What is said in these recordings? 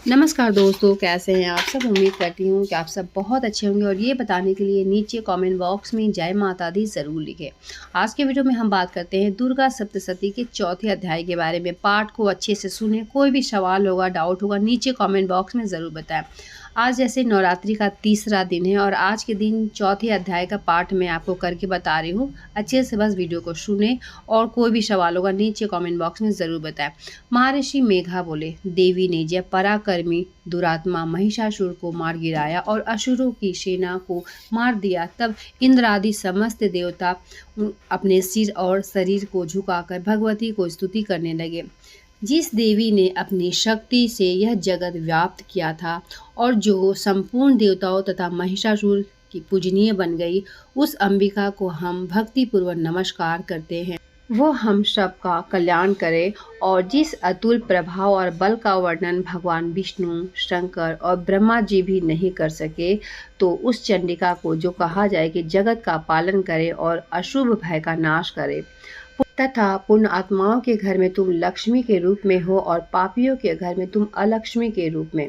नमस्कार दोस्तों, कैसे हैं आप सब। उम्मीद करती हूँ कि आप सब बहुत अच्छे होंगे और ये बताने के लिए नीचे कमेंट बॉक्स में जय माता दी ज़रूर लिखें। आज के वीडियो में हम बात करते हैं दुर्गा सप्तशती के चौथे अध्याय के बारे में। पाठ को अच्छे से सुने, कोई भी सवाल होगा, डाउट होगा, नीचे कमेंट बॉक्स में ज़रूर बताएं। आज जैसे नवरात्रि का तीसरा दिन है और आज के दिन चौथे अध्याय का पाठ मैं आपको करके बता रही हूँ। अच्छे से बस वीडियो को सुने और कोई भी सवाल होगा नीचे कमेंट बॉक्स में ज़रूर बताएं। महर्षि मेघा बोले, देवी ने जब पराक्रमी दुरात्मा महिषासुर को मार गिराया और असुरों की सेना को मार दिया, तब इंद्र आदि समस्त देवता अपने सिर और शरीर को झुकाकर भगवती को स्तुति करने लगे। जिस देवी ने अपनी शक्ति से यह जगत व्याप्त किया था और जो संपूर्ण देवताओं तथा महिषासुर की पूजनीय बन गई, उस अंबिका को हम भक्तिपूर्वक नमस्कार करते हैं। वो हम सब का कल्याण करे। और जिस अतुल प्रभाव और बल का वर्णन भगवान विष्णु, शंकर और ब्रह्मा जी भी नहीं कर सके, तो उस चंडिका को जो कहा जाए कि जगत का पालन करे और अशुभ भय का नाश करे, तथा पुण्य आत्माओं के घर में तुम लक्ष्मी के रूप में हो और पापियों के घर में तुम अलक्ष्मी के रूप में,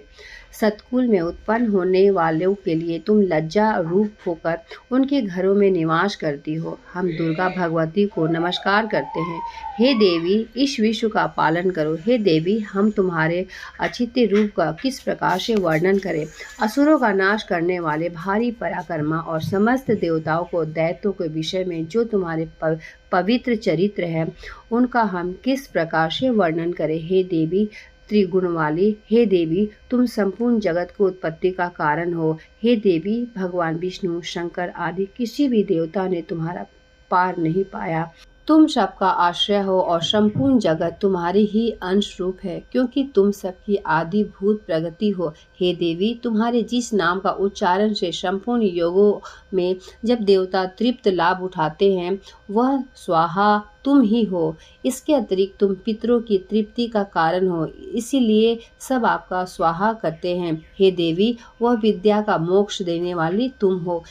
सतकुल में उत्पन्न होने वालों के लिए तुम लज्जा रूप होकर उनके घरों में निवास करती हो। हम दुर्गा भगवती को नमस्कार करते हैं। हे देवी, इस विश्व का पालन करो। हे देवी, हम तुम्हारे अचित्य रूप का किस प्रकार से वर्णन करें। असुरों का नाश करने वाले भारी पराक्रमा और समस्त देवताओं को दैत्यों के विषय में जो तुम्हारे पवित्र चरित्र है, उनका हम किस प्रकार से वर्णन करें। हे देवी त्रिगुण वाली, हे देवी, तुम संपूर्ण जगत को उत्पत्ति का कारण हो। हे देवी, भगवान विष्णु, शंकर आदि किसी भी देवता ने तुम्हारा पार नहीं पाया। तुम सबका आश्रय हो और संपूर्ण जगत तुम्हारी ही अंश रूप है, क्योंकि तुम सबकी आदि भूत प्रगति हो। हे देवी, तुम्हारे जिस नाम का उच्चारण से संपूर्ण योगों में जब देवता तृप्त लाभ उठाते हैं, वह स्वाहा तुम ही हो। इसके अतिरिक्त तुम पितरों की तृप्ति का कारण हो, इसीलिए सब आपका स्वाहा करते हैं। हे देवी, वह विद्या का मोक्ष देने वाली तुम हो।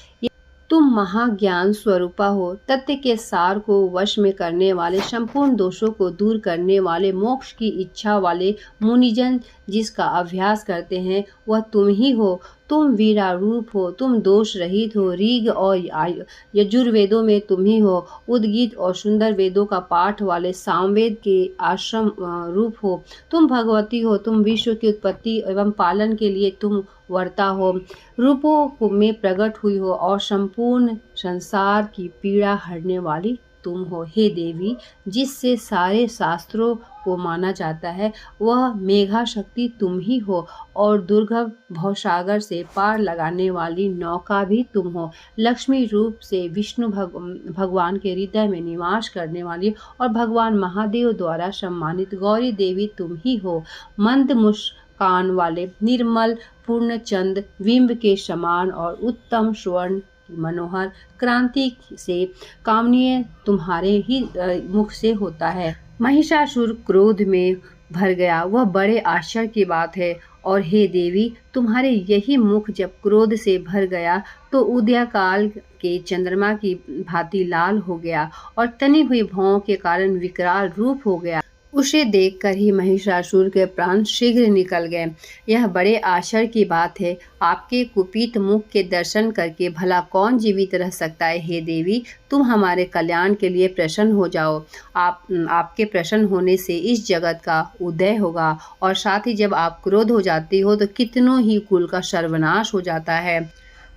तुम महाज्ञान स्वरूपा हो, तत्व के सार को वश में करने वाले, संपूर्ण दोषों को दूर करने वाले, मोक्ष की इच्छा वाले मुनिजन जिसका अभ्यास करते हैं, वह तुम ही हो। तुम वीरा रूप हो, तुम दोष रहित हो। ऋग और यजुर्वेदों में तुम ही हो। उद्गीत और सुंदर वेदों का पाठ वाले सामवेद के आश्रम रूप हो। तुम भगवती हो। तुम विश्व की उत्पत्ति एवं पालन के लिए तुम वर्ता हो, रूपों में प्रकट हुई हो और संपूर्ण संसार की पीड़ा हरने वाली तुम हो। हे देवी, जिससे सारे शास्त्रों को माना जाता है, वह मेघा शक्ति तुम ही हो और दुर्गम भवसागर से पार लगाने वाली नौका भी तुम हो। लक्ष्मी रूप से विष्णु भगवान के हृदय में निवास करने वाली और भगवान महादेव द्वारा सम्मानित गौरी देवी तुम ही हो। मंद मुस्कान वाले, निर्मल पूर्णचंद बिंब के समान और उत्तम स्वर्ण मनोहर क्रांति से कामनीय तुम्हारे ही मुख से होता है। महिषासुर क्रोध में भर गया, वह बड़े आश्चर्य की बात है। और हे देवी, तुम्हारे यही मुख जब क्रोध से भर गया तो उदय काल के चंद्रमा की भांति लाल हो गया और तनी हुई भौं के कारण विकराल रूप हो गया। उसे देखकर ही महिषासुर के प्राण शीघ्र निकल गए। यह बड़े आश्चर्य की बात है। आपके कुपित मुख के दर्शन करके भला कौन जीवित रह सकता है। हे देवी, तुम हमारे कल्याण के लिए प्रसन्न हो जाओ। आपके प्रसन्न होने से इस जगत का उदय होगा और साथ ही जब आप क्रोध हो जाती हो तो कितनों ही कुल का सर्वनाश हो जाता है।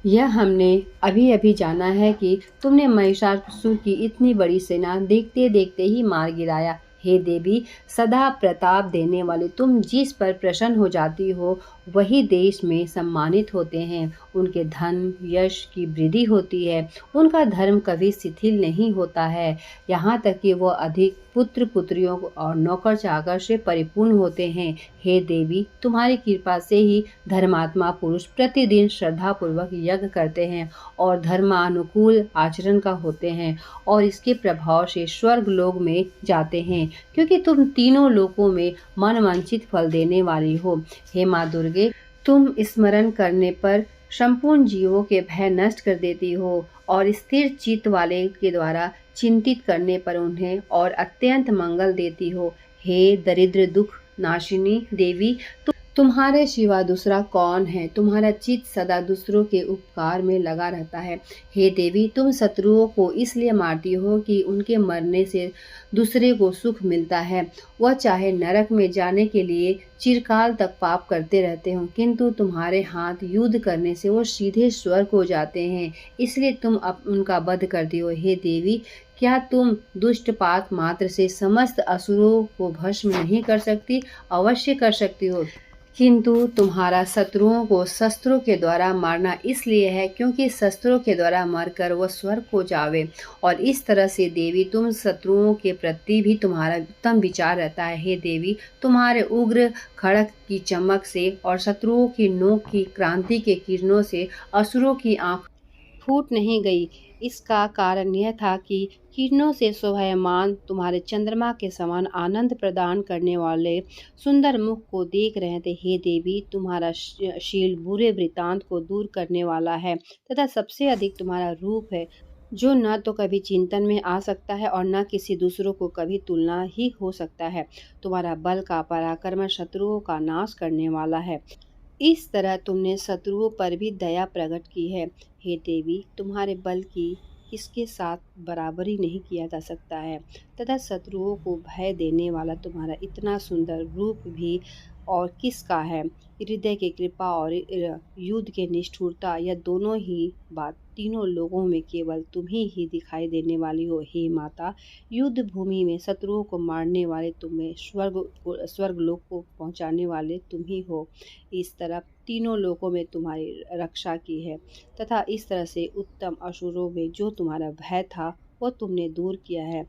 यह हमने अभी अभी जाना है कि तुमने महिषासुर की इतनी बड़ी सेना देखते देखते ही मार गिराया। हे देवी, सदा प्रताप देने वाले तुम जिस पर प्रसन्न हो जाती हो, वही देश में सम्मानित होते हैं। उनके धन यश की वृद्धि होती है। उनका धर्म कभी शिथिल नहीं होता है, यहाँ तक कि वह अधिक पुत्र पुत्रियों और नौकर चाकर से परिपूर्ण होते हैं। हे देवी, तुम्हारी कृपा से ही धर्मात्मा पुरुष प्रतिदिन श्रद्धापूर्वक यज्ञ करते हैं और धर्मानुकूल आचरण का होते हैं और इसके प्रभाव से स्वर्ग लोक में जाते हैं, क्योंकि तुम तीनों लोकों में मनवांछित फल देने वाली हो। हे माँ दुर्गे, तुम स्मरण करने पर संपूर्ण जीवों के भय नष्ट कर देती हो और स्थिर चित्त वाले के द्वारा चिंतित करने पर उन्हें और अत्यंत मंगल देती हो। हे दरिद्र दुख नाशिनी देवी, तुम्हारे सिवा दूसरा कौन है? तुम्हारा चित्त सदा दूसरों के उपकार में लगा रहता है। हे देवी, तुम शत्रुओं को इसलिए मारती हो कि उनके मरने से दूसरे को सुख मिलता है। वह चाहे नरक में जाने के लिए चिरकाल तक पाप करते रहते हों, किंतु तुम्हारे हाथ युद्ध करने से वो सीधे स्वर्ग को जाते हैं। इसलिए तुम अब उनका वध करती हो। हे देवी, क्या तुम दुष्टपात मात्र से समस्त असुरों को भस्म नहीं कर सकती? अवश्य कर सकती हो, किंतु तुम्हारा शत्रुओं को शस्त्रों के द्वारा मारना इसलिए है क्योंकि शस्त्रों के द्वारा मरकर वह स्वर्ग को जावे। और इस तरह से देवी, तुम शत्रुओं के प्रति भी तुम्हारा उत्तम विचार रहता है। हे देवी, तुम्हारे उग्र खड़ग की चमक से और शत्रुओं की नोक की क्रांति के किरणों से असुरों की आंख फूट नहीं गई। इसका कारण यह था कि किरणों से शोभायमान तुम्हारे चंद्रमा के समान आनंद प्रदान करने वाले सुंदर मुख को देख रहे थे। हे देवी, तुम्हारा शील बुरे वृतांत को दूर करने वाला है तथा सबसे अधिक तुम्हारा रूप है, जो न तो कभी चिंतन में आ सकता है और न किसी दूसरों को कभी तुलना ही हो सकता है। तुम्हारा बल का पराक्रम शत्रुओं का नाश करने वाला है। इस तरह तुमने शत्रुओं पर भी दया प्रकट की है। हे देवी, तुम्हारे बल की किसके साथ बराबरी नहीं किया जा सकता है तथा शत्रुओं को भय देने वाला तुम्हारा इतना सुंदर रूप भी और किसका है? हृदय की कृपा और युद्ध के निष्ठुरता, यह दोनों ही बात तीनों लोगों में केवल तुम ही दिखाई देने वाली हो। हे माता, युद्ध भूमि में शत्रुओं को मारने वाले तुम्हें स्वर्गलोक को पहुंचाने वाले तुम ही हो। इस तरह तीनों लोकों में तुम्हारी रक्षा की है तथा इस तरह से उत्तम असुरों में जो तुम्हारा भय था वह तुमने दूर किया है।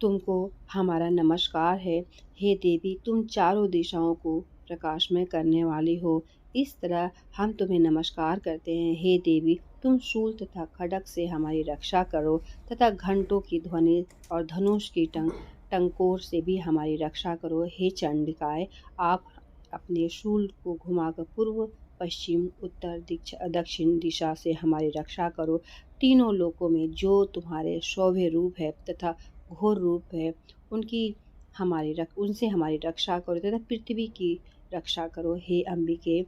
तुमको हमारा नमस्कार है। हे देवी, तुम चारों दिशाओं को प्रकाशमय करने वाली हो। इस तरह हम तुम्हें नमस्कार करते हैं। हे देवी, तुम शूल तथा खड्ग से हमारी रक्षा करो तथा घंटों की ध्वनि और धनुष की टंकोर से भी हमारी रक्षा करो। हे चंडिकाए, आप अपने शूल को घुमाकर पूर्व, पश्चिम, उत्तर, दक्षिण दिशा से हमारी रक्षा करो। तीनों लोकों में जो तुम्हारे शौर्य रूप है तथा घोर रूप है, उनसे हमारी रक्षा करो तथा पृथ्वी की रक्षा करो। हे अंबिके,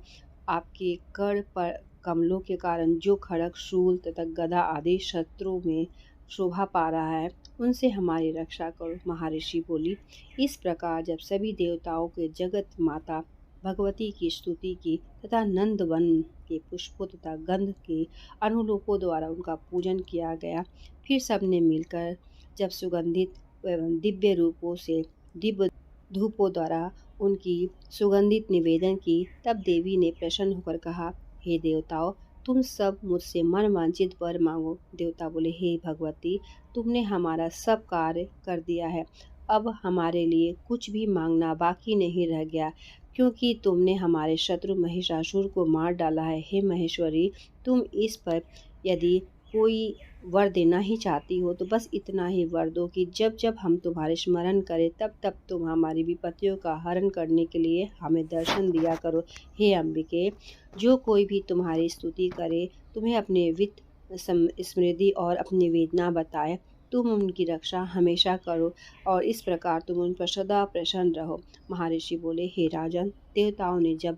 आपके कर पर कमलों के कारण जो खड़ग, शूल तथा गदा आदि शस्त्रों में शोभा पा रहा है, उनसे हमारी रक्षा करो। महर्षि बोली। इस प्रकार जब सभी देवताओं के जगत माता भगवती की स्तुति की तथा नंदवन के पुष्पों तथा गंध के अनुरूपों द्वारा उनका पूजन किया गया, फिर सबने मिलकर जब सुगंधित एवं दिव्य रूपों से दिव्य धूपों द्वारा उनकी सुगंधित निवेदन की, तब देवी ने प्रसन्न होकर कहा, हे देवताओं, तुम सब मुझसे मन वांछित वर मांगो। देवता बोले, हे भगवती, तुमने हमारा सब कार्य कर दिया है। अब हमारे लिए कुछ भी मांगना बाकी नहीं रह गया, क्योंकि तुमने हमारे शत्रु महिषासुर को मार डाला है। हे महेश्वरी, तुम इस पर यदि कोई वर देना ही चाहती हो तो बस इतना ही वर दो कि जब जब हम तुम्हारे स्मरण करें तब तब तुम हमारी विपत्तियों का हरण करने के लिए हमें दर्शन दिया करो। हे अंबिके, जो कोई भी तुम्हारी स्तुति करे, तुम्हें अपने वित्त समृद्धि और अपनी वेदना बताए, तुम उनकी रक्षा हमेशा करो और इस प्रकार तुम उन पर सदा प्रसन्न रहो। महर्षि बोले, हे राजन, देवताओं ने जब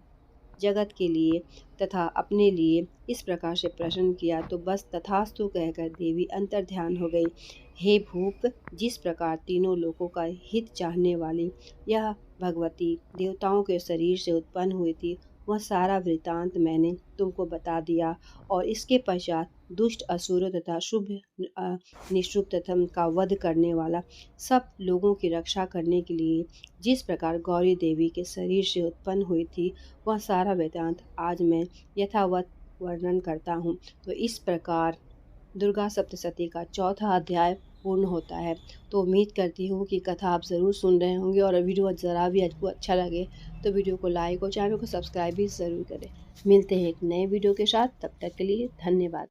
जगत के लिए तथा अपने लिए इस प्रकार से प्रश्न किया तो बस तथास्तु कहकर देवी अंतर्ध्यान हो गई। हे भूप, जिस प्रकार तीनों लोकों का हित चाहने वाली यह भगवती देवताओं के शरीर से उत्पन्न हुई थी, वह सारा वृतांत मैंने तुमको बता दिया और इसके पश्चात दुष्ट असुरों तथा शुभ निशुभ तथा का वध करने वाला सब लोगों की रक्षा करने के लिए जिस प्रकार गौरी देवी के शरीर से उत्पन्न हुई थी, वह सारा वृतांत आज मैं यथावत वर्णन करता हूँ। तो इस प्रकार दुर्गा सप्तशती का चौथा अध्याय पूर्ण होता है। तो उम्मीद करती हूँ कि कथा आप ज़रूर सुन रहे होंगे और वीडियो ज़रा भी आपको अच्छा लगे तो वीडियो को लाइक और चैनल को सब्सक्राइब भी ज़रूर करें। मिलते हैं एक नए वीडियो के साथ, तब तक के लिए धन्यवाद।